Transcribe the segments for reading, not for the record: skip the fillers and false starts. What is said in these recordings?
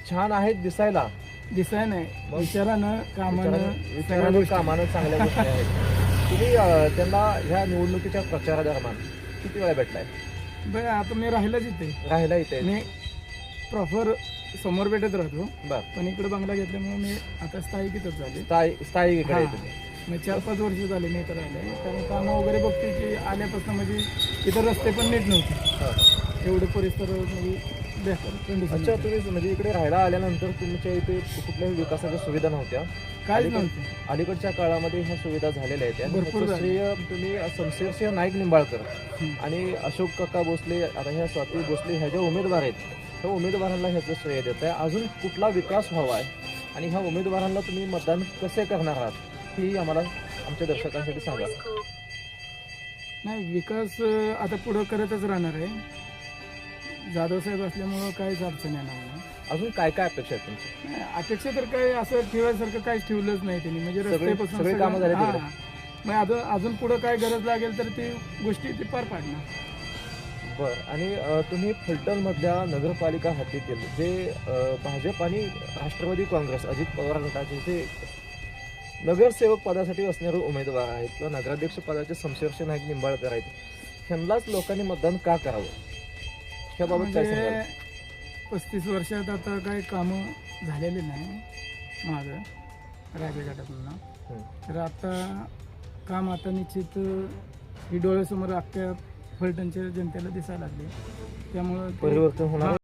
छान आहेत दिसायला, दिसाय नाही विचारानं कामानं चांगल्या गोष्टी आहेत. तुम्ही त्यांना ह्या निवडणुकीच्या प्रचारादरम्यान किती वेळा भेटलाय? बरं आता मी राहिलाच इथे, राहिला इथे मी प्रॉपर समोर भेटत राहतो. बर, पण इकडे बंगला घेतल्यामुळे मी आता स्थायिक इथंच झाले. स्थायिक इकडे आहे तुम्ही? मी 4-5 वर्ष झाले मी इथं राहिले. कारण कामं वगैरे बघते की आल्यापासून म्हणजे इथं रस्ते पण नीट नव्हते, एवढे परिसर म्हणजे बेकार कंडिशन. अच्छा, तुम्ही म्हणजे इकडे राहायला आल्यानंतर तुमच्या इथे कुठल्याही विकासाच्या सुविधा नव्हत्या? काहीच नव्हते. अलीकडच्या काळामध्ये ह्या सुविधा झालेल्या आहेत. भरपूर त्याचं श्रेय तुम्ही शमशेरसिंह नाईक निंबाळकर आणि अशोक काका भोसले, आता ह्या स्वाती भोसले ह्या ज्या उमेदवार आहेत, त्या उमेदवारांना ह्याचं श्रेय देत आहे. अजून कुठला विकास व्हावा आहे आणि ह्या उमेदवारांना तुम्ही मतदान कसे करणार आहात ही आम्हाला आमच्या दर्शकांसाठी सांगा. नाही, विकास आता पुढं करतच राहणार आहे. जाधव साहेब असल्यामुळं काहीच अडचण येणार नाही. अजून काय काय अपेक्षा आहेत तुमची? नाही, अपेक्षा तर काही असं ठेवायसारखं काहीच ठेवलंच नाही त्यांनी. म्हणजे रस्त्यापासून सगळे कामं झाले तिकडे. मग अजून पुढं काय गरज लागेल तर ती गोष्टी ती पार पाडणार. बरं, आणि तुम्ही फलटणमधल्या नगरपालिका हद्दीतील जे भाजप आणि राष्ट्रवादी काँग्रेस अजित पवार गटाचे जे नगरसेवक पदासाठी असणारे उमेदवार आहेत किंवा नगराध्यक्ष पदाचे शमशेरसिंह नाईक निंबाळकर आहेत, ह्यांनाच लोकांनी मतदान का करावं ह्याबाबत काय सांगाल? 35 वर्षात आता काही कामं झालेली नाही माझं. राजा गटातून नाव. हं. तर आता काम आता निश्चित ही डोळ्यासमोर अख्ख्या फलटणच्या जनतेला दिसायला लागले. त्यामुळं ते- परिवर्तन होणार.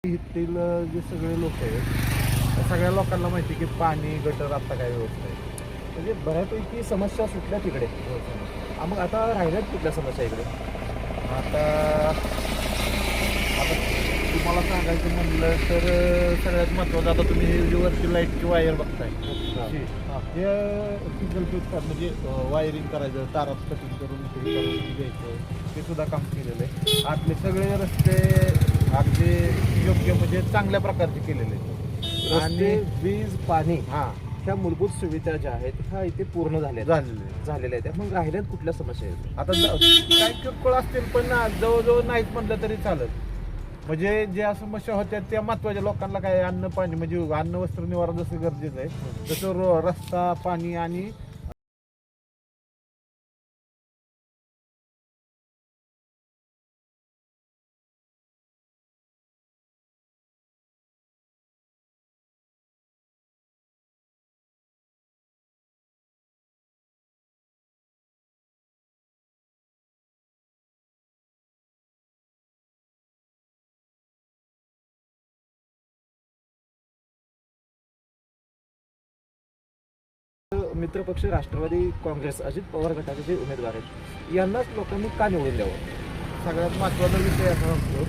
इथतील जे सगळे लोक आहेत त्या सगळ्या लोकांना माहिती की पाणी गटर आता काय व्यवस्था आहे. म्हणजे बऱ्यापैकी समस्या सुटल्या तिकडे. मग आता राहिल्यात कुठल्या समस्या इकडे? आता आता तुम्हाला सांगायचं म्हणलं तर सगळ्यात महत्त्वाचं आता तुम्ही ही जी वरची लाईटची वायर बघताय अशी, हे सिंगल फेज म्हणजे वायरिंग करायचं, तारा कटिंग करून ते करून घ्यायचं, ते सुद्धा काम केलेलं आहे. आतले सगळे रस्ते अगदी योग्य म्हणजे चांगल्या प्रकारचे केलेले आहेत. रस्ते, वीज, पाणी हां ह्या मूलभूत सुविधा ज्या आहेत ह्या इथे पूर्ण झालेल्या आहेत. मग राहिल्यात कुठल्या समस्या आहेत? आता काही किरकोळ असतील पण जवळजवळ नाहीच म्हटलं तरी चालत. म्हणजे ज्या समस्या होत्या त्या महत्वाच्या लोकांना काय अन्न पाणी म्हणजे अन्न वस्त्र निवारा जसं गरजेचं आहे तसं रस्ता, पाणी आणि मित्रपक्ष राष्ट्रवादी काँग्रेस अजित पवार गटाचे जे उमेदवार आहेत यांनाच लोकांनी का निवडून द्यावं? सगळ्यात महत्त्वाचा विषय असा असतो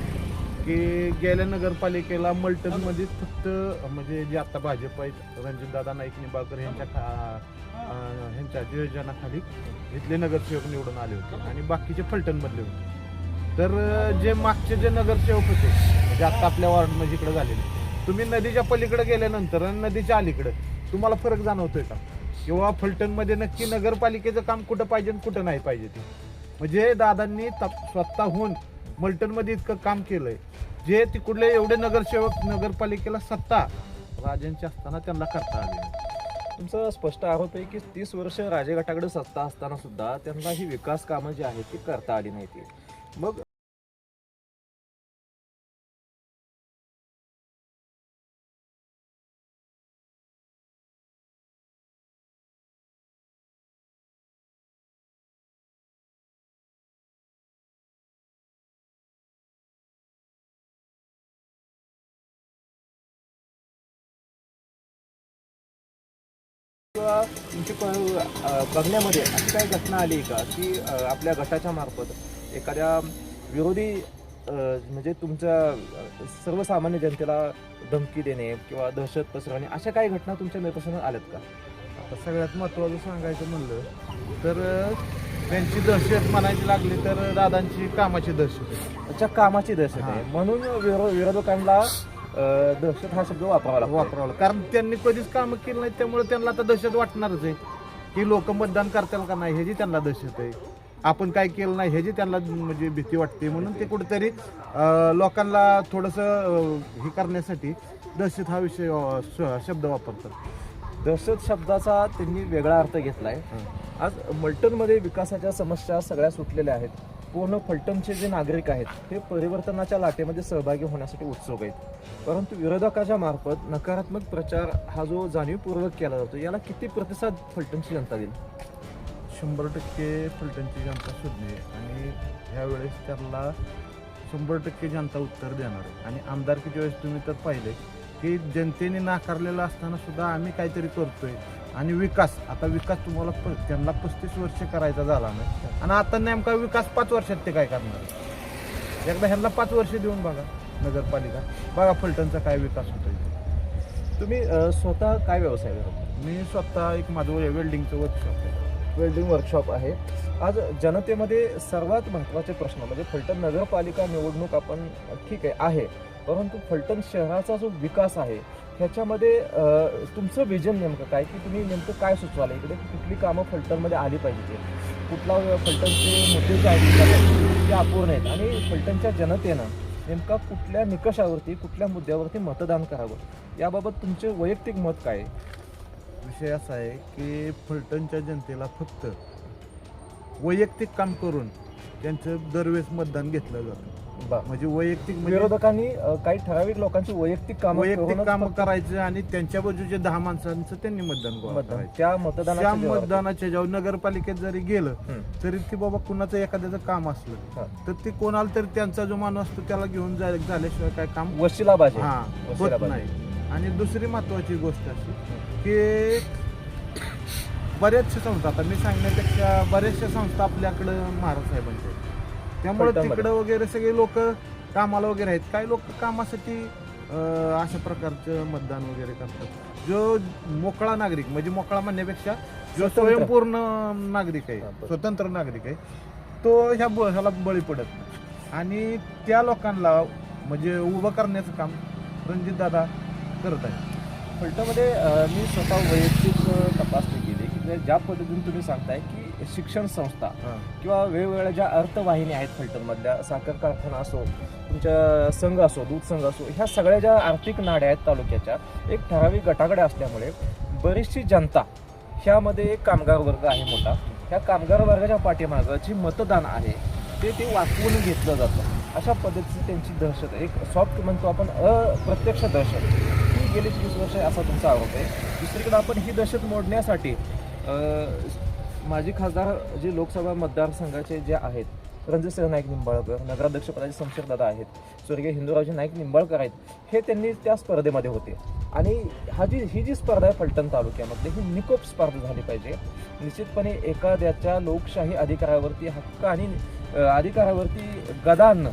की गेल्या नगरपालिकेला मल्टनमध्ये फक्त म्हणजे जे आता भाजप आहेत रणजितदादा नाईक निंबाळकर ह्यांच्या नियोजनाखाली इथले नगरसेवक निवडून आले होते आणि बाकीचे फलटणमधले होते. तर जे मागचे जे नगरसेवक होते म्हणजे आता आपल्या वॉर्डमध्ये इकडे झालेले, तुम्ही नदीच्या पलीकडे गेल्यानंतर आणि नदीच्या अलीकडे तुम्हाला फरक जाणवतोय का? किंवा फलटणमध्ये नक्की नगरपालिकेचं काम कुठं पाहिजे आणि कुठं नाही पाहिजे ते. म्हणजे दादांनी स्वतःहून मल्टनमध्ये इतकं काम केलंय जे तिकडले एवढे नगरसेवक नगरपालिकेला सत्ता राजांची असताना त्यांना करता आली नाही. तुमचा स्पष्ट आरोप आहे की 30 वर्ष राजे गटाकडे सत्ता असताना सुद्धा त्यांना ही विकास कामं जी आहेत ती करता आली नाही. मग बघण्यामध्ये अशी काही घटना आली का की आपल्या गटाच्या मार्फत एखाद्या विरोधी म्हणजे तुमच्या सर्वसामान्य जनतेला धमकी देणे किंवा दहशत पसरवणे अशा काही घटना तुमच्या निदर्शनास आल्यात का? आता सगळ्यात महत्त्वाचं सांगायचं म्हणलं तर त्यांची दहशत म्हणायची लागली तर दादांची कामाची दहशत आहे. अच्छा, कामाची दहशत हा. आहे म्हणून विरोधकांना दहशत हा शब्द वापरावा लागतो. वापरावं कारण त्यांनी कधीच कामं केली नाही, त्यामुळे त्यांना आता दहशत वाटणारच आहे की लोक मतदान करतील का नाही ह्याची त्यांना दहशत आहे. आपण काय केलं नाही ह्याची त्यांना म्हणजे भीती वाटते, म्हणून ते कुठेतरी लोकांना थोडंसं हे करण्यासाठी दहशत हा विषय शब्द वापरतात. दहशत शब्दाचा त्यांनी वेगळा अर्थ घेतलाय. आज फलटणमध्ये विकासाच्या समस्या सगळ्या सुटलेल्या आहेत. पूर्ण फलटणचे जे नागरिक आहेत ते परिवर्तनाच्या लाटेमध्ये सहभागी होण्यासाठी उत्सुक आहेत. परंतु विरोधकाच्या मार्फत नकारात्मक प्रचार हा जो जाणीवपूर्वक केला जातो, याला किती प्रतिसाद फलटणची जनता देईल? 100% फलटणची जनता शोधली आणि ह्यावेळेस त्याला 100% जनता उत्तर देणार आहे. आणि आमदारकीच्या वेळेस तुम्ही तर पाहिले की जनतेने नाकारलेलं असताना सुद्धा आम्ही काहीतरी करतोय. आणि विकास तुम्हाला त्यांना 35 वर्ष करायचा झाला नाही, आणि आता नेमका विकास 5 वर्षात ते काय करणार आहे. एकदा ह्यांना 5 वर्ष देऊन बघा नगरपालिका, बघा फलटणचा काय विकास होतोय. तुम्ही स्वतः काय व्यवसाय करता? मी स्वतः एक माझं वेल्डिंगचं वर्कशॉप आहे. वेल्डिंग वर्कशॉप आहे. आज जनतेमध्ये सर्वात महत्त्वाचे प्रश्न म्हणजे फलटण नगरपालिका निवडणूक आपण ठीक आहे, परंतु फलटण शहराचा जो विकास आहे ह्याच्यामध्ये तुमचं विजन नेमकं काय, की तुम्ही नेमकं काय सुचवाल इकडे, कुठली कामं फलटणमध्ये आली पाहिजे, कुठला फलटणचे मुद्दे जे आहेत ते अपूर्ण आहेत, आणि फलटणच्या जनतेनं नेमका कुठल्या निकषावरती कुठल्या मुद्द्यावरती मतदान करावं याबाबत तुमचे वैयक्तिक मत काय आहे? विषय असा आहे की फलटणच्या जनतेला फक्त वैयक्तिक काम करून त्यांचं दरवेळेस मतदान घेतलं जातं. म्हणजे वैयक्तिक विरोधकांनी काही ठराविक लोकांची वैयक्तिक कामं करायचं आणि त्यांच्या बाजूचे 10 माणसांचं त्यांनी मतदान करायचं. त्या मतदानाच्या जेव्हा नगरपालिकेत जरी गेलं तरी ती बाबा कुणाचं एखाद्याचं काम असलं तर ते कोणाला तरी त्यांचा जो माणूस असतो त्याला घेऊन झाल्याशिवाय काय काम वशिलाबाजी होत नाही. आणि दुसरी महत्वाची गोष्ट अशी की बऱ्याचशा संस्था, आता मी सांगण्यापेक्षा बऱ्याचशा संस्था आपल्याकडं महाराज साहेबांच्या आहेत, त्यामुळे तिकडं वगैरे सगळे लोक कामाला वगैरे आहेत. काही लोक कामासाठी अशा प्रकारचं मतदान वगैरे करतात. जो मोकळा नागरिक, म्हणजे मोकळा म्हणण्यापेक्षा जो स्वयंपूर्ण नागरिक आहे, स्वतंत्र नागरिक आहे, तो ह्याला बळी पडत नाही. आणि त्या लोकांना म्हणजे उभं करण्याचं काम रणजितदादा करत आहे. फलटणमध्ये मी स्वतः वैयक्तिक तपासणी केली की ज्या पद्धतीने तुम्ही सांगताय की शिक्षण संस्था किंवा वेगवेगळ्या ज्या अर्थवाहिन्या आहेत फलटणमधल्या, साखर कारखाना असो, तुमच्या संघ असो, दूध संघ असो, ह्या सगळ्या ज्या आर्थिक नाड्या आहेत तालुक्याच्या एक ठराविक गटाकडे असल्यामुळे बरीचशी जनता ह्यामध्ये एक कामगार वर्ग आहे मोठा. ह्या कामगार वर्गाच्या पाठीमागं जे मतदान आहे ते वाचवून घेतलं जातं. अशा पद्धतीची त्यांची दहशत, एक सॉफ्ट म्हणतो आपण अप्रत्यक्ष दहशत, ही गेली 30 वर्ष असा तुमचा आरोप आहे. दुसरीकडे आपण ही दहशत मोडण्यासाठी माजी खासदार जे लोकसभा मतदारसंघाचे जे आहेत रणजितसिंह नाईक निंबाळकर, नगराध्यक्षपदाचे शमशेरदादा आहेत, स्वर्गीय हिंदूरावजी नाईक निंबाळकर आहेत, हे त्यांनी त्या स्पर्धेमध्ये होते. आणि ही जी स्पर्धा आहे फलटण तालुक्यामधली ही निकोप स्पर्धा झाली पाहिजे. निश्चितपणे एखाद्याच्या लोकशाही अधिकारावरती हक्क आणि अधिकारावरती गदा आणणं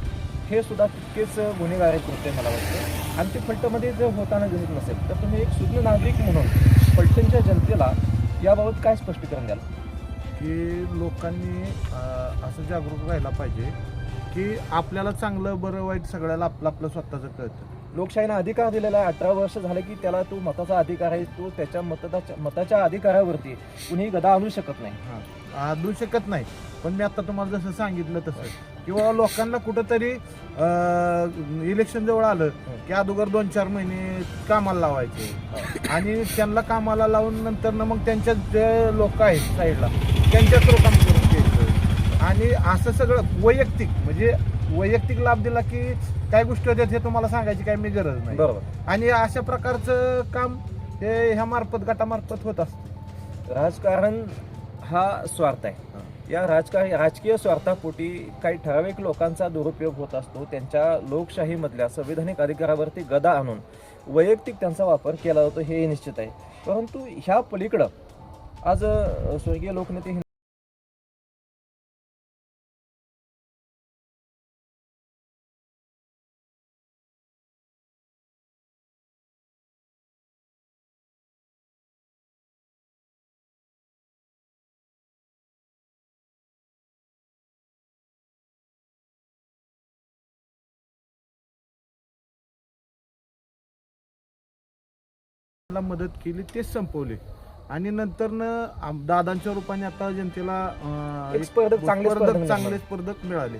हे सुद्धा तितकेच गुन्हेगारी कृत्य मला वाटतं. आणि ते फलटणमध्ये जर होताना दिसत नसेल तर तुम्ही एक सुज्ञ नागरिक म्हणून फलटणच्या जनतेला याबाबत काय स्पष्टीकरण द्याल? की लोकांनी असं जागरूक राहायला पाहिजे की आपल्याला चांगलं बरं वाईट सगळ्याला आपलं स्वतःचं कळतं. लोकशाहीनं अधिकार दिलेला आहे. 18 वर्ष झाले की त्याला तो मताचा अधिकार आहे, तो त्याच्या मताच्या अधिकारावरती कुणीही गदा आणू शकत नाही. आणू शकत नाही. पण मी आता तुम्हाला जसं सांगितलं तसं किंवा लोकांना कुठंतरी इलेक्शन जवळ आलं की अगोदर 2-4 महिने कामाला लावायचे आणि त्यांना कामाला लावून नंतर मग त्यांच्या जे लोक आहेत साईडला त्यांच्या थ्रू काम करून घ्यायचं. आणि असं सगळं वैयक्तिक म्हणजे वैयक्तिक लाभ दिला की काय गोष्टी होत्यात हे तुम्हाला सांगायची काही मी गरज नाही. बरोबर. आणि अशा प्रकारचं काम हे ह्या मार्फत गटामार्फत होत असतं. राजकारण हा स्वार्थ आहे. या राजकीय स्वार्थापोटी काही ठराविक लोकांचा दुरुपयोग होत असतो. त्यांच्या लोकशाहीमधल्या संविधानिक अधिकारावरती गदा आणून वैयक्तिक त्यांचा वापर केला जातो हे निश्चित आहे. परंतु ह्या पलीकडं आज स्वर्गीय लोकनेते मदत केली तेच संपवले आणि नंतर दादांच्या रूपाने आता जनतेला एक स्पर्धक, चांगले स्पर्धक चांगले स्पर्धक मिळाले.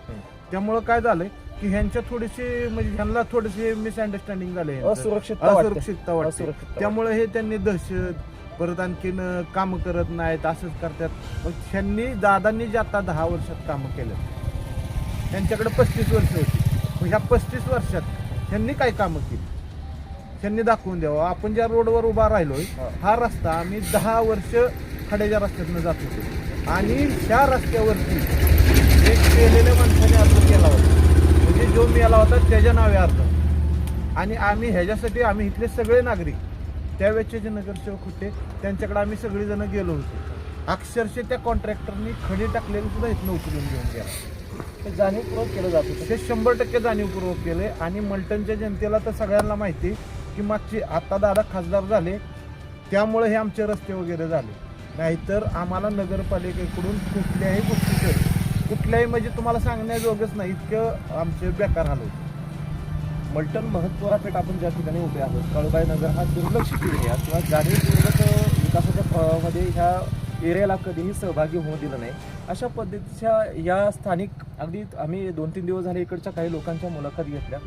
त्यामुळं काय झालंय की ह्यांच्या थोडेसे म्हणजे ह्यांना थोडेसे मिसअंडरस्टँडिंग झाले, असुरक्षितता वाटते. त्यामुळे हे त्यांनी दहशत परत आणखीन कामं करत नाहीत असंच करतात. मग ह्यांनी दादांनी जे आता 10 वर्षात कामं केलं त्यांच्याकडे 35 वर्ष होती. मग ह्या 35 वर्षात ह्यांनी काय कामं केली त्यांनी दाखवून द्यावं. आपण ज्या रोडवर उभा राहिलोय हा रस्ता आम्ही 10 वर्ष खड्याच्या रस्त्यातनं जात होतो आणि ह्या रस्त्यावरती एक केलेल्या माणसाने अर्ज केला होता, म्हणजे जो मेला होता त्याच्या नावे अर्ज. आणि आम्ही ह्याच्यासाठी आम्ही इथले सगळे नागरिक त्यावेळेचे जे नगरसेवक होते त्यांच्याकडे आम्ही सगळेजण गेलो होतो. अक्षरशः त्या कॉन्ट्रॅक्टरनी खडी टाकलेलं सुद्धा इथनं उचलून घेऊन गेला. ते जाणीवपूर्वक केलं जात होतं. ते 100% जाणीवपूर्वक केले. आणि मलटणच्या जनतेला तर सगळ्यांना माहिती की मागची आता दादा खासदार झाले त्यामुळे हे आमचे रस्ते वगैरे झाले, नाहीतर आम्हाला नगरपालिकेकडून कुठल्याही गोष्टीचं कुठल्याही म्हणजे तुम्हाला सांगण्याजोगच नाही इतकं आमचे बेकार हाल होते. मलटण महत्त्वाचा पेठ आपण ज्या ठिकाणी उभे आहोत, काळूबाई नगर हा दुर्लक्षित एरिया किंवा जाणीवपूर्वक विकासाच्या प्रवाहामध्ये ह्या एरियाला कधीही सहभागी होऊ दिलं नाही. अशा पद्धतीच्या या स्थानिक अगदी आम्ही 2-3 दिवस झाले इकडच्या काही लोकांच्या मुलाखत घेतल्या.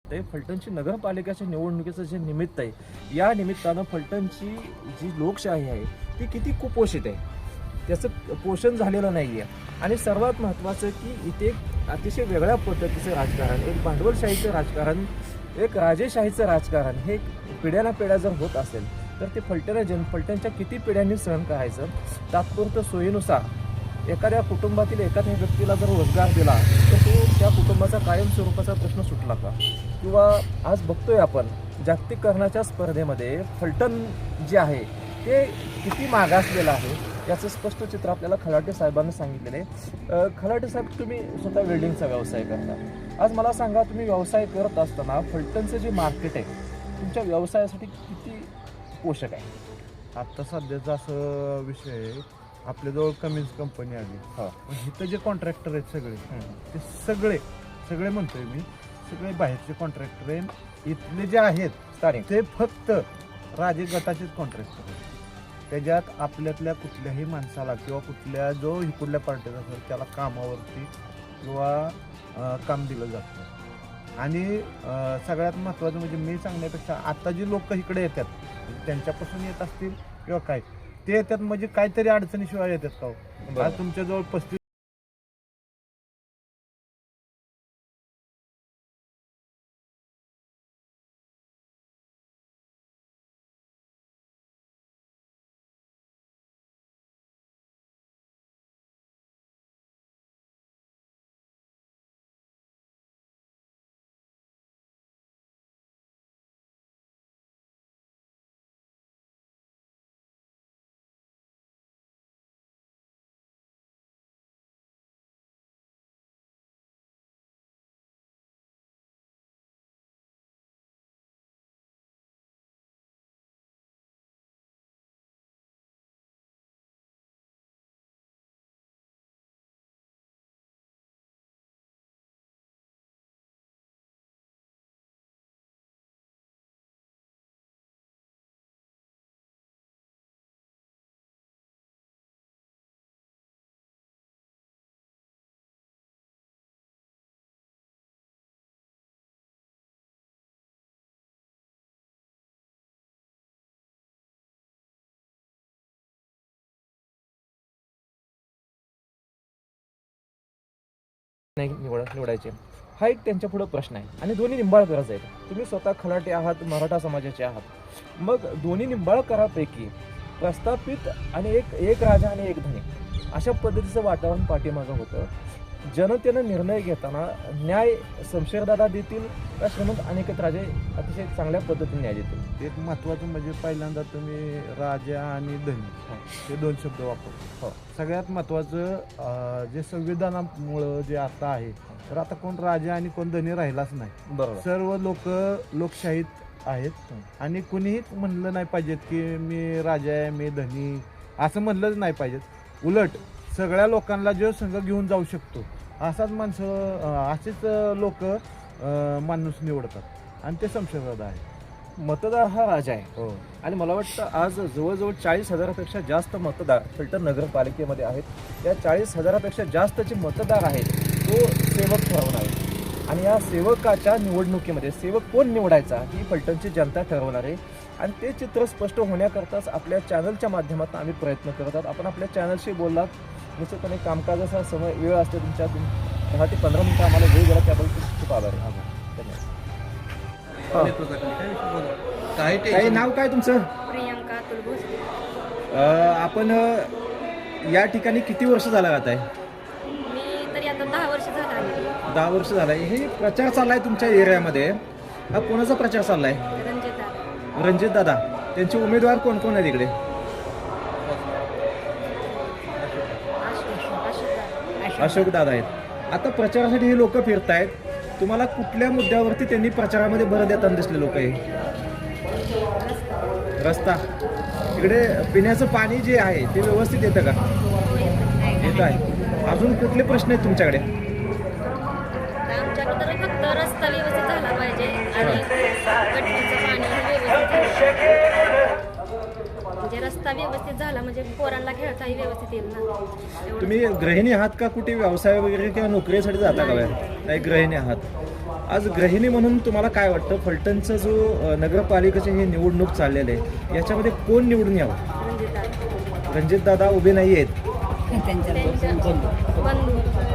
ते फलटणची नगरपालिकेच्या निवडणुकीचं जे निमित्त आहे, या निमित्तानं फलटणची जी लोकशाही आहे ती किती कुपोषित आहे, त्याचं पोषण झालेलं नाही आहे. आणि सर्वात महत्त्वाचं की इथे एक अतिशय वेगळ्या पद्धतीचं राजकारण, एक भांडवलशाहीचं राजकारण, एक राजेशाहीचं राजकारण हे पिढ्यानपिढ्या जर होत असेल तर ते फलटणच्या किती पिढ्यांनी सहन करायचं. तात्पुरतं सोयीनुसार एखाद्या कुटुंबातील एखाद्या व्यक्तीला जर रोजगार दिला तर तो त्या कुटुंबाचा कायमस्वरूपाचा प्रश्न सुटला का? किंवा आज बघतोय आपण जागतिकीकरणाच्या स्पर्धेमध्ये फलटण जे आहे ते किती मागासलेलं आहे याचं स्पष्ट चित्र आपल्याला खलाटे साहेबांनी सांगितलेलं आहे. खलाटे साहेब, तुम्ही स्वतः वेल्डिंगचा व्यवसाय करता. आज मला सांगा, तुम्ही व्यवसाय करत असताना फलटणचं जे मार्केट आहे तुमच्या व्यवसायासाठी किती पोषक आहे? आता सध्याचा असं विषय आहे, आपल्याजवळ कमिन्स कंपनी आली. इथं जे कॉन्ट्रॅक्टर आहेत सगळे ते सगळे म्हणतोय मी, सगळे बाहेरचे कॉन्ट्रॅक्टर आहेत. इथले जे आहेत स्थानिक ते फक्त राजे गटाचेच कॉन्ट्रॅक्टर आहेत. त्याच्यात आपल्यातल्या कुठल्याही माणसाला किंवा कुठल्या जो इकडल्या पार्टीचा असेल त्याला कामावरती किंवा काम दिलं जातं. आणि सगळ्यात महत्त्वाचं म्हणजे मी सांगण्यापेक्षा आता जी लोक इकडे येतात त्यांच्यापासून येत असतील किंवा काय ते येतात म्हणजे काहीतरी अडचणीशिवाय येतात का? आज तुमच्याजवळ 35 नाही निवडायचे हा एक त्यांच्या पुढे प्रश्न आहे. आणि दोन्ही निंबाळकरच आहेत. तुम्ही स्वतः खलाटे आहात, मराठा समाजाचे आहात. मग दोन्ही निंबाळकरापैकी प्रस्थापित आणि एक राजा आणि एक धनी अशा पद्धतीचं वातावरण पाठीमागं होतं. जनतेनं निर्णय घेताना न्याय शमशेरदादा देतील का श्रीमंत अनिकेत राजे अतिशय चांगल्या पद्धतीने न्याय देतील? एक महत्त्वाचं म्हणजे पहिल्यांदा तुम्ही राजा आणि धनी हे 2 शब्द वापरतो. सगळ्यात महत्त्वाचं जे संविधानामुळं जे आता आहे, तर आता कोण राजा आणि कोण धनी राहिलाच नाही. बरोबर. सर्व लोक लोकशाहीत आहेत आणि कुणीही म्हणलं नाही पाहिजेत की मी राजा आहे, मी धनी असं म्हणलंच नाही पाहिजेत. उलट सगळ्या लोकांना जो संघ घेऊन जाऊ शकतो असाच असेच लोक माणूस निवडतात आणि ते शमशेरदादा आहे. मतदार हा राजा आहे. हो. आणि मला वाटतं आज जवळजवळ 40,000पेक्षा जास्त मतदार फलटण नगरपालिकेमध्ये आहेत. या 40,000पेक्षा जास्तचे मतदार आहेत तो सेवक ठरवणार आहे. आणि या सेवकाच्या निवडणुकीमध्ये सेवक कोण निवडायचा ही फलटणची जनता ठरवणार आहे. आणि ते चित्र स्पष्ट होण्याकरताच आपल्या चॅनलच्या माध्यमातून आम्ही प्रयत्न करत आहोत. आपण आपल्या चॅनलशी बोललात. निश्चितपणे कामकाजाचा समय वेळ असतो तुमच्या 10 ते 15 मिनिटं आम्हाला वेळ दिला त्याबद्दल खूप आभार आहे. धन्यवाद. काही नाव काय तुमचं? प्रियंका अतुल भोसले. आपण या ठिकाणी किती वर्ष झाला राहत आहे? मी तरी आता 10 वर्ष झालं आहे. 10 वर्ष झालाय. हे प्रचार चाललाय तुमच्या एरियामध्ये, हा कोणाचा प्रचार चाललाय? रणजित दादा. त्यांचे उमेदवार कोण कोण आहेत इकडे? अशोक दादा आहेत. आता प्रचारासाठी हे लोक फिरतायत. तुम्हाला कुठल्या मुद्द्यावरती त्यांनी प्रचारामध्ये भर देताना दिसले लोक? हे रस्ता, इकडे पिण्याचं पाणी जे आहे ते व्यवस्थित येतं का? येत आहे. अजून कुठले प्रश्न आहेत तुमच्याकडे? आमच्याकडे तर फक्त रस्ता व्यवस्थित झाला पाहिजे आणि गटरीचं पाणी हे व्यवस्थित झालं. म्हणजे रस्ता व्यवस्थित झाला म्हणजे पोरांना खेळताही व्यवस्थित येईल ना. तुम्ही गृहिणी आहात का? कुठे व्यवसाय वगैरे किंवा नोकरीसाठी जाता का बाहेर? नाही, गृहिणी आहात. आज गृहिणी म्हणून तुम्हाला काय वाटतं बलटणचा जो नगरपालिकेचे हे निवडणूक चाललेलं आहे याच्यामध्ये कोण निवडून यावं? रणजित दादा उभे नाही आहेत.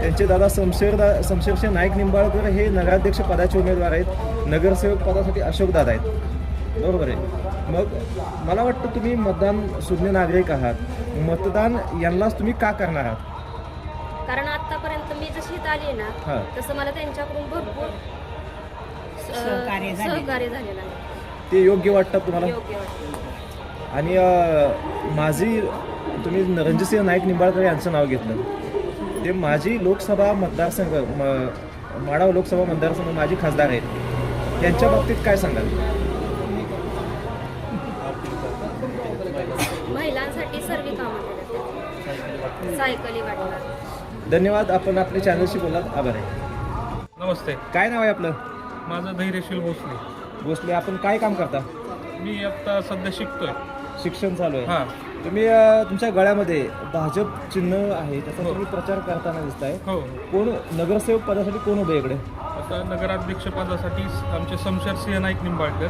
त्यांचे दादा शमशेरसिंह नाईक निंबाळकर हे नगराध्यक्ष पदाचे उमेदवार आहेत. नगरसेवक पदासाठी अशोक दादा आहेत. बरोबर आहे. मग मला वाटतं तुम्ही मतदान सुज्ञ नागरिक आहात. मतदान यांनाच तुम्ही का करणार आहात? कारण आतापर्यंत मी जशी इथं आली ना तसं मला त्यांच्याकडून भरपूर सहकार्य झालेलं आहे. ते योग्य वाटतं तुम्हाला? योग्य वाटतं. आणि माझी तुम्ही रणजितसिंह नाईक निंबाळकर यांचं नाव घेतलं. ते माजी लोकसभा मतदारसंघ माढा लोकसभा मतदारसंघ माजी खासदार आहेत. यांच्या बाबतीत काय सांगाल? महिलांसाठी सर्व कामं केलं. सायकली वाटणार. धन्यवाद. आपण आपल्या चॅनलशी बोललात. आभार आहे. नमस्ते. काय नाव आहे आपलं? माझं धैर्यशील भोसले. भोसले. आपण काय काम करता? मी आता सध्या शिकतोय. शिक्षण चालू आहे. हां. तुम्ही तुमच्या गळ्यामध्ये भाजप चिन्ह आहे त्याचा तुम्ही प्रचार करताना दिसताय. हो. कोण नगरसेवक पदासाठी कोण उभे इकडे? आता नगराध्यक्ष पदासाठी आमचे शमशेरसिंह नाईक निंबाळकर,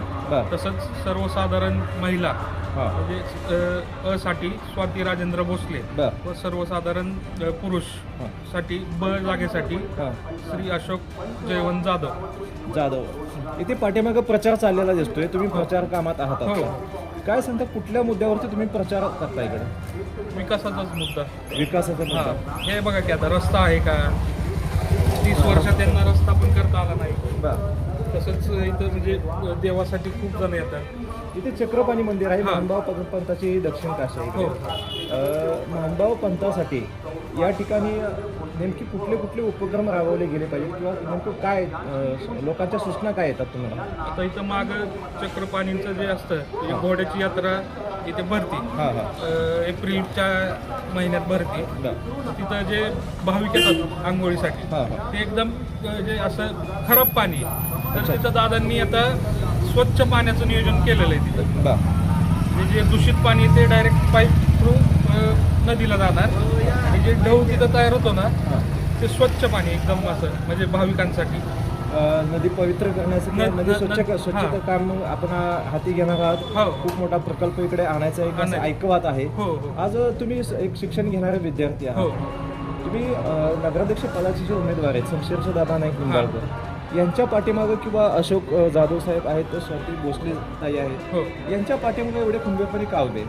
तसंच सर्वसाधारण महिला म्हणजे साठी स्वाती राजेंद्र भोसले व सर्वसाधारण पुरुष साठी ब जागेसाठी श्री अशोक जयवंत जाधव. इथे पाठीमागे प्रचार चाललेला दिसतोय. तुम्ही प्रचार कामात आहात. काय सांगता, कुठल्या मुद्द्यावरती तुम्ही प्रचार करता इकडे? विकासाचाच मुद्दा. विकासाचा मुद्दा. हे बघा की आता रस्ता आहे का? 30 वर्षात त्यांना रस्ता पण करता आला नाही. तसंच इथं म्हणजे देवासाठी खूप जण येतात. इथे चक्रपाणी मंदिर आहे. महानुभाव पंथाची दक्षिण काशी आहे. महानुभाव पंथासाठी या ठिकाणी नेमकी कुठले उपक्रम राबवले गेले पाहिजे किंवा नेमकं काय लोकांच्या सूचना काय येतात तुम्हाला? आता इथं मागं चक्रपाणींचं जे असतं घोड्याची यात्रा इथे भरती. एप्रिलच्या महिन्यात भरती. तिथं जे भाविक येतात आंघोळीसाठी ते एकदम जे असं खराब पाणी, तर तिथं दादांनी आता स्वच्छ पाण्याचं नियोजन केलेलं आहे तिथं. जे दूषित पाणी ते डायरेक्ट पाईप थ्रू नदीला जाणार आणि जे ढव तिथं तयार होतो ना ते स्वच्छ पाणी एकदम असं म्हणजे भाविकांसाठी नदी पवित्र करण्यासाठी नदी स्वच्छता काम आपण हाती घेणार आहात. खूप मोठा प्रकल्प इकडे आणायचा एक ऐकवात आहे. आज तुम्ही एक शिक्षण घेणारे विद्यार्थी आहात. तुम्ही नगराध्यक्ष पदाचे जे उमेदवार आहेत शमशेर दादा नाईक निंबाळकर यांच्या पाठीमागं किंवा अशोक जाधव साहेब आहेत तर स्वाती भोसले ताई आहेत हो यांच्या पाठीमागं एवढे खंबीरपणे का उभे?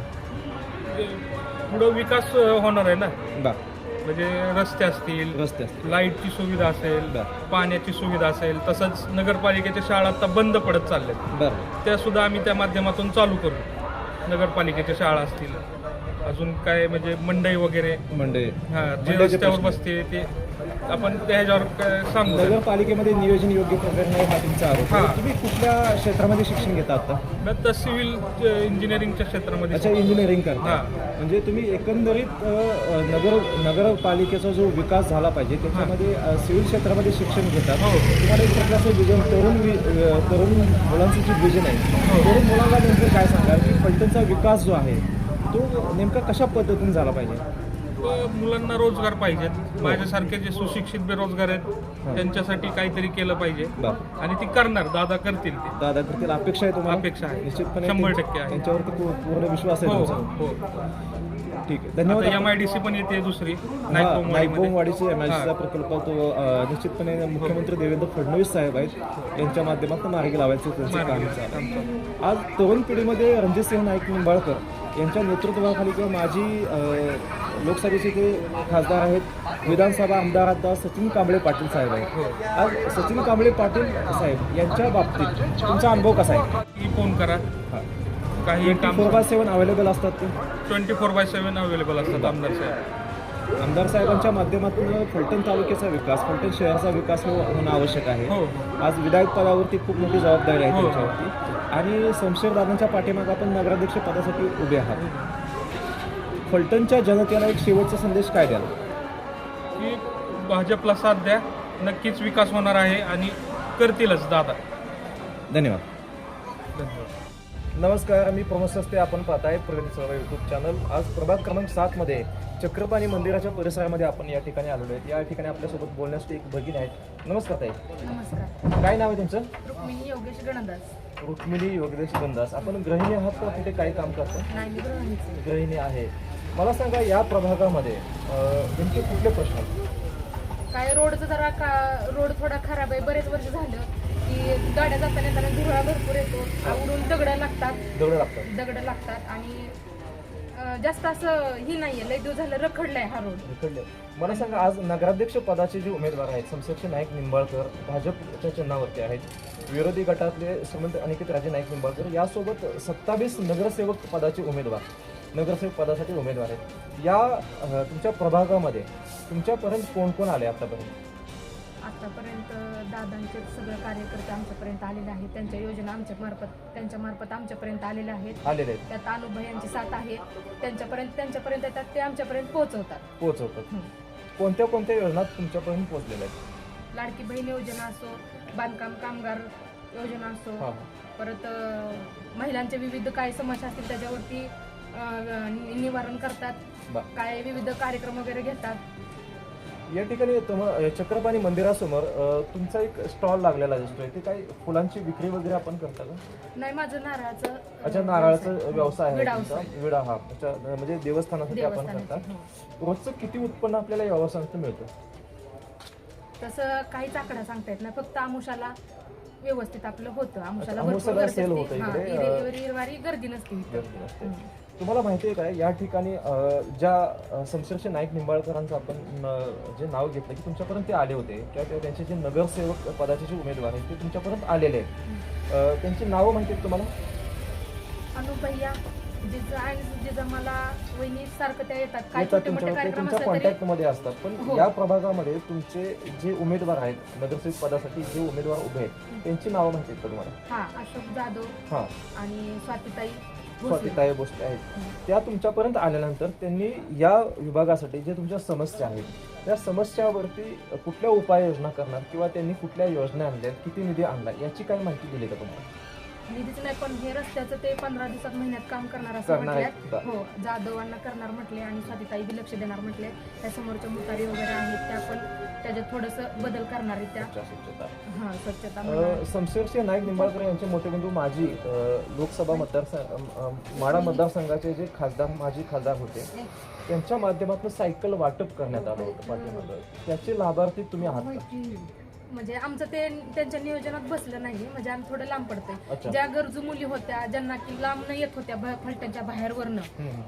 पुढं विकास होणार आहे ना, बा म्हणजे रस्ते असतील, रस्ते असतील. लाईटची सुविधा असेल, बरं. पाण्याची सुविधा असेल, तसंच नगरपालिकेच्या शाळा आता बंद पडत चालल्यात, बरं त्या सुद्धा आम्ही त्या माध्यमातून चालू करू. नगरपालिकेच्या शाळा असतील, अजून काय म्हणजे मंडई वगैरे, मंडळी हा जे मंडईचे रस्त्यावर प्रश्न. बसते ते आपण त्या ह्याच्यावर काय सांगू. नगरपालिकेमध्ये नियोजन योग्य प्रकारे नाही हा तुमचा आरोप आहे. हां. तुम्ही कुठल्या क्षेत्रामध्ये शिक्षण घेता आता? मी आता सिव्हिल इंजिनिअरिंगच्या क्षेत्रामध्ये अच्छा, इंजिनिअरिंग करता. हां. म्हणजे तुम्ही एकंदरीत नगरपालिकेचा जो विकास झाला पाहिजे त्याच्यामध्ये सिव्हिल क्षेत्रामध्ये शिक्षण घेतात. हो. तुम्हाला एक प्रकारचं विजन तरुण मुलांचं जे विजन आहे हो. तरुण मुलांना नेमकं काय सांगाल की फलटणचा विकास जो आहे तो नेमका कशा पद्धतीने झाला पाहिजे? मुलांना रोजगार पाहिजेत. माझ्यासारखे जे सुशिक्षित बेरोजगार आहेत त्यांच्यासाठी काहीतरी केलं पाहिजे बरं. आणि ती करणार, दादा करतील ते. दादा करतील अपेक्षा आहे तुम्हाला? अपेक्षा आहे. निश्चितपणे 100% आहे. त्यांच्यावरती पूर्ण विश्वास आहे हो तुमचा? हो. ठीक आहे, धन्यवाद. आता MIDC पण येते दुसरी नाईकबोमवाडीचा हां. MIDCचा प्रकल्प तो निश्चितपणे मुख्यमंत्री देवेंद्र फडणवीस साहेब आहेत यांच्या माध्यमातून मार्गी लावायचं त्यांचं काम चालू आहे. आज तरुण पिढीमध्ये रणजितसिंह नाईक निंबाळकर यांच्या नेतृत्वाखाली किंवा माजी लोकसभेचे ते खासदार आहेत, विधानसभा आमदार आता सचिन कांबळे पाटील साहेब आहेत. आज सचिन कांबळे पाटील साहेब यांच्या बाबतीत तुमचा अनुभव कसा आहे? की फोन करा, काही काम 24/7 अवेलेबल असतात ते 24/7 अवेलेबल असतात आमदार साहेब. आमदार साहेबांच्या माध्यमातून फलटण तालुक्याचा विकास, फलटण शहराचा विकास होणं आवश्यक आहे. हो. आज विधायक पदावरती खूप मोठी जबाबदारी आहे हो. त्यांच्यावरती आणि शमशेरदादांच्या पाठीमागे आपण नगराध्यक्ष पदासाठी उभे आहात. फलटणच्या जनतेला एक शेवटचा संदेश काय द्याल? की भाजपला साथ द्या, नक्कीच विकास होणार आहे आणि करतीलच दादा. धन्यवाद. धन्यवाद. नमस्कार, मी प्रमोद सस्ते. आपण पाहताय प्रगती चळवळ यूट्यूब चॅनल. आज प्रभाग क्रमांक 7 मध्ये चक्रपाणी मंदिराच्या परिसरामध्ये आपण या ठिकाणी आलेलो आहेत. या ठिकाणी आपल्यासोबत बोलण्यासाठी एक भगिनी आहेत. नमस्कार ताई. नमस्कार. काय नाव आहे तुमचं? रुक्मिणी योगेश गणदास. रुक्मिणी योगेश गंदास. आपण गृहिणी आहात का कुठे काही काम करता? नाही, मी गृहिणीच आहे. गृहिणी आहे. मला सांगा, या प्रभागामध्ये नेमके कुठले प्रश्न आहेत? काय रोडचं जरा रोड थोडा खराब आहे. बरेच वर्ष झालं की गाड्या जाताना येताना धुळा भरपूर येतो, उडून दगडं लागतात आणि जास्त असं ही नाहीये. लय दिवस झालं रखडलाय हा रोड. इकडले मला सांगा, आज नगराध्यक्ष पदाचे जे उमेदवार आहेत शमशेर नाईक निंबाळकर भाजपच्या चिन्हावरती आहेत, विरोधी गटातले श्रीमंत अनिकेत राजे नाईक निंबाळकर यासोबत 27 नगरसेवक पदाचे उमेदवार नगरसेवक पदासाठी उमेदवार आहेत. या तुमच्या प्रभागामध्ये तुमच्यापर्यंत कोण कोण आले आतापर्यंत? आतापर्यंत दादांचे सगळे कार्यकर्ते आमच्यापर्यंत आलेले आहेत. त्यांच्या योजना त्यांच्या मार्फत आमच्यापर्यंत आलेल्या आहेत. आलेले आहेत. त्यात अनुभव यांची साथ आहे. त्यांच्यापर्यंत येतात, ते आमच्यापर्यंत पोहोचवतात. कोणत्या कोणत्या योजना तुमच्यापर्यंत पोहोचलेल्या आहेत? लाडकी बहीण योजना असो, बांधकाम कामगार योजना असो, हां. परत महिलांच्या विविध काय समस्या असतील त्याच्यावरती निवारण करतात. काय विविध कार्यक्रम वगैरे घेतात. या ठिकाणी चक्रपाणी मंदिरासमोर तुमचा एक स्टॉल लागलेला दिसतोय. ते काय फुलांची विक्री वगैरे आपण करता का? नाही, माझं नारळाचं अच्छा, नारळाचा व्यवसाय आहे विडा तुमचा? व्यवसाय. विडा. हा. अच्छा, म्हणजे देवस्थानासाठी आपण करता. देवस्थानाचं. रोजचं किती उत्पन्न आपल्याला या व्यवसायातून मिळतं? तसं काहीच आकडा सांगता येत नाही. फक्त आमुषाला व्यवस्थित आपलं होतं. आमुषाला अच्छा, भरपूर आमुषाला गर्दी सेल असते. होतं हां, इकडे. रविवारी गर्दी नसते इथं. गर्दी नसते. तुम्हाला माहिती आहे काय, या ठिकाणी ज्या शमशेर नाईक निंबाळकरांचं आपण जे नाव घेतलं की तुमच्यापर्यंत ते आले होते किंवा त्यांचे जे नगरसेवक पदाचे जे उमेदवार आहेत ते तुमच्यापर्यंत आलेले आहेत. त्यांची नावं माहिती आहेत तुम्हाला? अनुभैया, जिजा मला वहिनी सारखं त्या येतात. काय येतात छोटे मोठे तुमच्या कार्यक्रम तुमच्या असले तरी कॉन्टॅक्ट मध्ये असतात. पण हो. या प्रभागामध्ये तुमचे जे उमेदवार आहेत नगरसेवक पदासाठी जे उमेदवार उभे आहेत त्यांची नावं माहिती आहेत का तुम्हाला? हा, अशोक जाधव हां. आणि स्वातीताई भोसले. स्वातीताई भोसले आहेत. त्या तुमच्यापर्यंत आल्यानंतर त्यांनी या विभागासाठी जे तुमच्या समस्या आहेत त्या समस्यावरती कुठल्या उपाययोजना करणार किंवा त्यांनी कुठल्या योजना आणल्या, किती निधी आणला याची काय माहिती दिली का तुम्हाला? निधीच नाही, पण हे रस्त्याचं ते 15 दिवसात महिन्यात काम करणार असं करणार आहे. म्हटलंय. हो, जाधवांना करणार म्हटले आणि स्वातीताई बी लक्ष देणार म्हटले. त्या समोरच्या मुतारी वगैरे आहेत त्या पण त्याच्यात थोडंसं बदल करणार आहेत त्या. स्वच्छता. हा, स्वच्छता म्हणा. शमशेरसिंह नाईक निंबाळकर यांचे मोठे बंधू माजी लोकसभा माढा मतदारसंघाचे जे खासदार माजी खासदार होते त्यांच्या माध्यमातून सायकल वाटप करण्यात आलं होतं पाठीमागं. त्याचे लाभार्थी तुम्ही आहात का? म्हणजे आमचं ते त्यांच्या नियोजनात बसलं नाही, म्हणजे आम्ही थोडं लांब अच्छा. पडतोय. ज्या गरजू मुली होत्या ज्यांना की लांब न येत होत्या फलटणच्या बाहेरवरनं,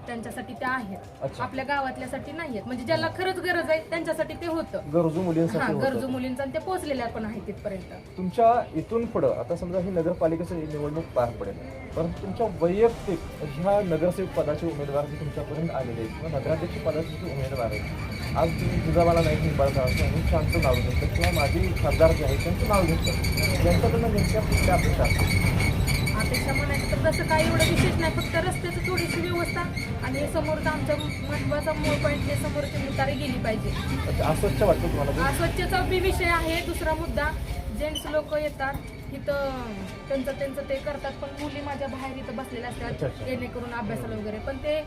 त्यांच्यासाठी त्या आहेत. अच्छा. आपल्या गावातल्यासाठी नाही आहेत, म्हणजे ज्याला खरंच गरज आहे त्यांच्यासाठी ते होतं. गरजू हा, मुलींसाठी गरजू होतं. मुलींचा आणि ते पोहोचलेल्या पण आहेत तिथपर्यंत. तुमच्या इथून पुढं आता समजा ही नगरपालिकेची निवडणूक पार पडेल, परंतु तुमच्या वैयक्तिक ह्या नगरसेवक पदाचे उमेदवार जे तुमच्यापर्यंत आलेले आहेत किंवा नगराध्यक्ष पदाचे जे उमेदवार आहेत, आज तुम्ही जिजाबाला नाईक निंबाळकर असं शांत नाव घेतलं किंवा माजी खासदार जे आहेत त्यांचं नाव घेतलं, यांच्याकडनं नेमक्या कुठल्या अपेक्षा असतात? अपेक्षा म्हणायचं तर तसं काही एवढं विशेष नाही, फक्त रस्त्याची थोडीशी व्यवस्था आणि समोरचा आमच्या महत्वाचा मूळ पॉईंट जे समोरची मुतारी गेली पाहिजे. अच्छा, अस्वच्छ वाटतं तुम्हाला? स्वच्छता बी विषय आहे. दुसरा मुद्दा, जेंट्स लोक येतात इथं त्यांचं ते करतात, पण मुली माझ्या बाहेर इथं बसलेल्या अच्छा, असतात अच्छा. येणेकरून अभ्यासाला वगैरे, पण ते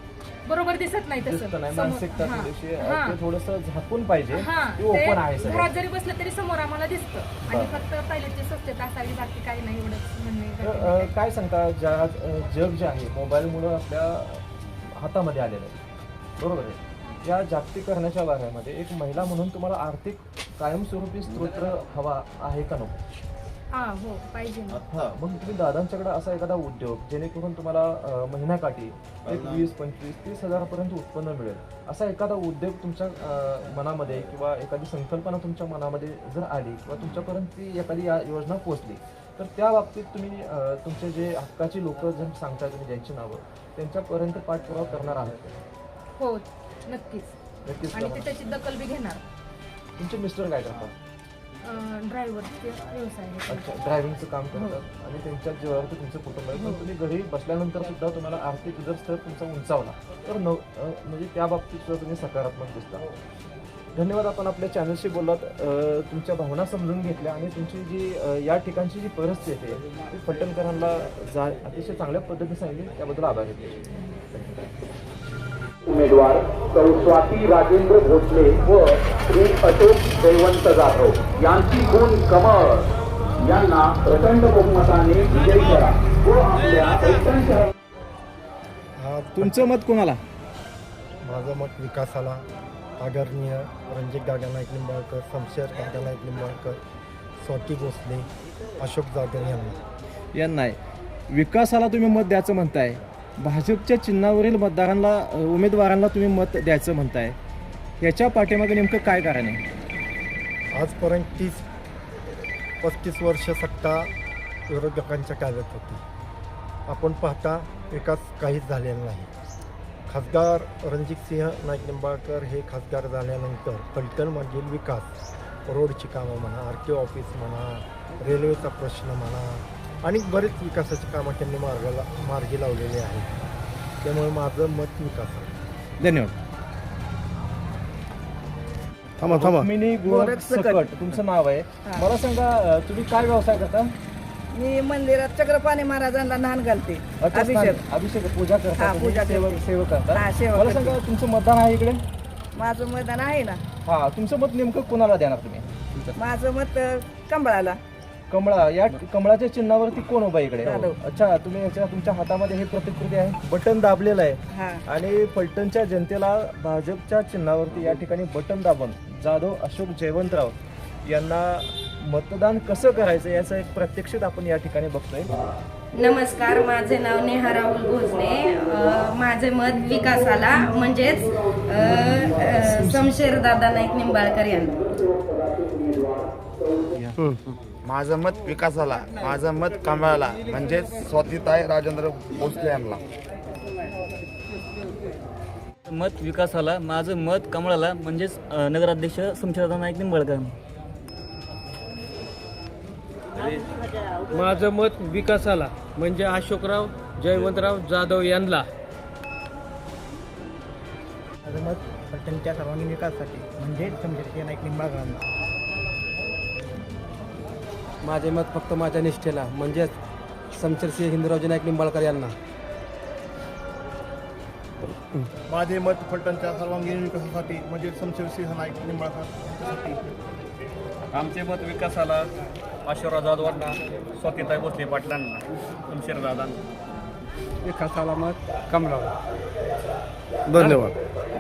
बरोबर दिसत नाही तसं. दिसतं नाही, समोर- मानसिकता हा, थोडीशी हा. ते थोडंसं झाकून पाहिजे. हा, ते ते ओपन आहे सगळं. घरात जरी बसलं तरी समोर आम्हाला दिसतं आणि बरं. फक्त पहिल्याची स्वच्छता असावी, बाकी काही नाही एवढंच म्हणणे. तर, काय सांगता, ज्या जग जे आहे मोबाईलमुळं आपल्या हातामध्ये आलेलं आहे, बरोबर आहे, या जागतिकीकरणाच्या वाऱ्यामध्ये एक महिला म्हणून तुम्हाला आर्थिक कायमस्वरूपी स्रोत हवा आहे का नको? हा, हो, पाहिजे ना. हा, मग तुम्ही दादांच्याकडे असा एखादा उद्योग जेणेकरून तुम्हाला महिन्याकाठी एक 20, 25, 30 हजारापर्यंत उत्पन्न मिळेल, असा एखादा उद्योग तुमच्या मनामध्ये किंवा एखादी संकल्पना तुमच्या मनामध्ये जर आली किंवा तुमच्यापर्यंत ती एखादी योजना पोहोचली, तर त्या बाबतीत तुम्ही तुमचे जे हक्काची लोक जर सांगता तुम्ही ज्यांची नावं त्यांच्यापर्यंत पाठपुरावा करणार आहात का? हो, नक्कीच. नक्कीच आणि ते करणार. त्याची दखल बी घेणार. तुमचे मिस्टर काय करतात? ड्रायव्हरचे व्यवसाय आहे. अच्छा, ड्रायव्हिंगचं काम करतात आणि त्यांच्या जीवावरती तुमचं कुटुंब आहे, पण तुम्ही घरी बसल्यानंतर सुद्धा तुम्हाला आर्थिक जर स्तर तुमचा उंचावला तर म्हणजे त्या बाबतीत सुद्धा तुम्ही सकारात्मक दिसता. धन्यवाद, आपण आपल्या चॅनलशी बोललात, तुमच्या भावना समजून घेतल्या आणि तुमची जी या ठिकाणची जी परिस्थिती आहे ती फलटणकरांना अतिशय चांगल्या पद्धतीने सांगितली, त्याबद्दल आभार घेतले. उमेदवार सौ स्वाती राजेंद्र भोसले व श्री अशोक जयवंत जाधव यांची गुण कमळ यांना प्रचंड बहुमताने विजयी करा व आपल्या फलटण शहर. तुमचं मत कोणाला? माझं मत विकासाला. आदरणीय रणजित दादा नाईक निंबाळकर, शमशेर दादा नाईक निंबाळकर, स्वाती भोसले, अशोक जाधव यांना. यांना विकासाला तुम्ही मत द्यायचं म्हणताय, भाजपच्या चिन्हावरील उमेदवारांना तुम्ही मत द्यायचं म्हणताय, याच्या पाठीमागे नेमकं काय कारण आहे? आजपर्यंत 30-35 वर्ष सत्ता विरोधकांच्या काळात होती. आपण पाहता विकास काहीच झालेला नाही. खासदार रणजितसिंह नाईक निंबाळकर हे खासदार झाल्यानंतर फलटणमधील विकास, रोडची कामं म्हणा, RTO ऑफिस म्हणा, रेल्वेचा प्रश्न म्हणा आणि बरेच विकासाची कामं त्यांनी मार्गी लावलेली आहेत. त्यामुळे माझं मत विकास आहे. धन्यवाद. थांबा. रुक्मिणी गोरख सकट तुमचं नाव आहे. मला सांगा, तुम्ही काय व्यवसाय करता? मी मंदिरात चक्रपाणी महाराजांना नान घालते. अच्छा, अभिषेक. अभिषेक पूजा करता, हा, तुम्ही पूजा करते. सेवक करता. हा, सेवा मला करते. सांगा, तुमचं मतदान आहे इकडे? माझं मतदान आहे ना. हा, तुमचं मत नेमकं कोणाला देणार तुम्ही? माझं मत कमळाला. कमळा, या कमळाच्या चिन्हावरती कोण उभा इकडे? जाधव. अच्छा, तुम्ही तुमच्या हातामध्ये हे प्रतिकृती आहे, बटन दाबलेलं आहे हा. आणि फलटणच्या जनतेला भाजपच्या चिन्हावरती या ठिकाणी बटन दाबून जाधव अशोक जयवंतराव यांना मतदान कसं करायचं याचं एक प्रत्यक्षित आपण या ठिकाणी बघतोय. नमस्कार, माझे नाव नेहा राहुल भोसले. माझे मत विकासाला म्हणजेच शमशेर दादा नाईक निंबाळकर यांना. माझं मत विकासाला, माझं मत कमळाला म्हणजेच स्वातीताई राजेंद्र भोसले यांना. मत विकासाला, माझं मत कमळाला म्हणजेच नगराध्यक्ष शमशेरदादा नाईक निंबाळकर. माझं मत विकासाला म्हणजे अशोकराव जयवंतराव जाधव यांना. माझं मत फलटणच्या सर्वांगीण विकासासाठी म्हणजे शमशेर नाईक निंबाळकरांना. माझे मत फक्त माझ्या निष्ठेला म्हणजेच शमशेरसिंह हिंदूरावजी नाईक निंबाळकर यांना. माझे मत फलटणच्या सर्वांगीण विकासासाठी म्हणजे शमशेरसिंह नाईक निंबाळकर यांच्यासाठी. आमचे मत विकासाला आशीर्वाद जाधवांना, स्वातीताई भोसले पाटलांना, शमशेरदादांना. विकासाला मत कमळाला. धन्यवाद.